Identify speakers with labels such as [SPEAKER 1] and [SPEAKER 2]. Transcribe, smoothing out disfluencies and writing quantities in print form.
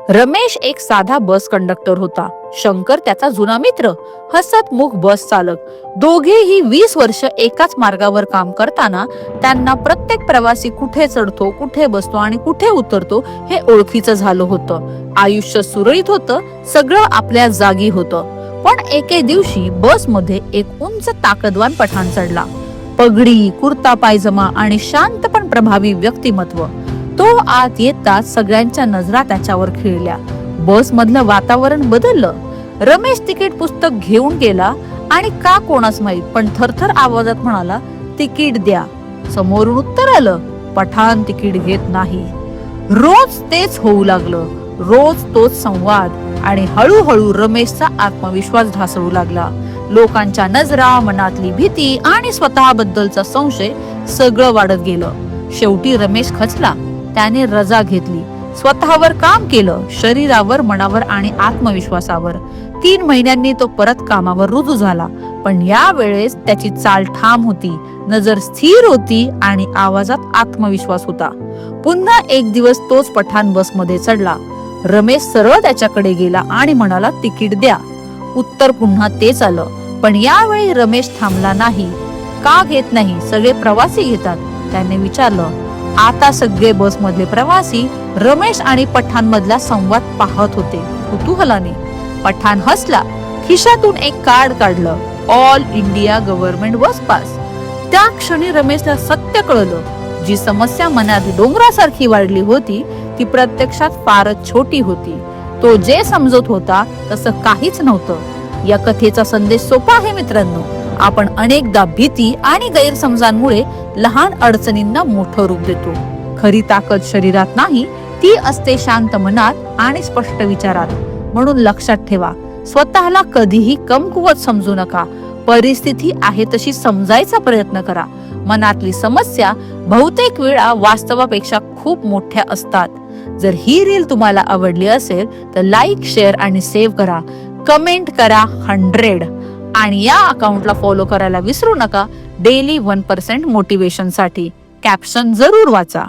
[SPEAKER 1] रमेश एक साधा bus conductor होता. शंकर त्याचा जुना मित्र, हसतमुख बस चालक. दोघेही 20 वर्ष एकाच मार्गावर काम करताना त्यांना प्रत्येक प्रवासी कुठे चढतो, कुठे बसतो आणि कुठे उतरतो हे ओळखीचं झालं होतं. आयुष्य सुरळीत होतं, सगळं आपल्या जागी होतं. पण एके दिवशी बसमध्ये एक उंच ताकदवान पठाण चढला. पगडी, कुर्ता पायजमा आणि शांत पण प्रभावी व्यक्तिमत्व. तो आत येताच सगळ्यांच्या नजरा त्याच्यावर खिळल्या. बस मधलं वातावरण बदललं. रमेश तिकीट पुस्तक घेऊन गेला आणि का कोणास माहित पण थरथर आवाजात म्हणाला, तिकीट द्या. समोरून उत्तर आलं, पठाण तिकीट घेत नाही. रोज तेच होऊ लागलं, रोज तोच संवाद. आणि हळूहळू रमेशचा आत्मविश्वास ढासळू लागला. लोकांच्या नजरा, मनातली भीती आणि स्वतःबद्दलचा संशय सगळं वाढत गेलं. शेवटी रमेश खचला. त्याने रजा घेतली, स्वतःवर काम केलं, शरीरावर, मनावर आणि आत्मविश्वासावर. 3 महिन्यांनी तो परत कामावर रुजू झाला. पण या वेळेस त्याची चाल ठाम होती, नजर स्थिर होती आणि आवाजात आत्मविश्वास होता. पुन्हा एक दिवस तोच पठाण बसमध्ये चढला. रमेश सरळ त्याच्याकडे गेला आणि म्हणाला, तिकीट द्या. उत्तर पुन्हा तेच आलं. पण यावेळी रमेश थांबला नाही. का घेत नाही? सगळे प्रवासी घेतात. त्याने विचारलं. आता सगळे बस मधले प्रवासी रमेश आणि पठाण मधला संवाद पाहत होते कुतूहलाने. पठाण हसला. खिशातून एक कार्ड काढलं, ऑल इंडिया गव्हर्नमेंट बस पास. त्या क्षणी रमेशला सत्य कळलं. जी समस्या मनात डोंगरासारखी वाढली होती ती प्रत्यक्षात फारच छोटी होती. तो जे समजत होता तसं काहीच नव्हतं. या कथेचा संदेश सोपा आहे मित्रांनो. आपण अनेकदा भीती आणि गैरसमजांमुळे लहान अडचणींना मोठं रूप देतो. खरी ताकद शरीरात नाही, ती असते शांत मनात आणि स्पष्ट विचारात. म्हणून लक्षात ठेवा, स्वतःला कधीही कमकुवत समजू नका. परिस्थिती आहे तशी समजायचा प्रयत्न करा. मनातली समस्या बहुतेक वेळा वास्तवापेक्षा खूप मोठ्या असतात. जर ही रील तुम्हाला आवडली असेल तर लाईक, शेअर आणि सेव्ह करा. कमेंट करा 100 आणि या अकाउंटला फॉलो करायला विसरू नका. डेली 1% मोटिवेशन साठी कॅप्शन जरूर वाचा.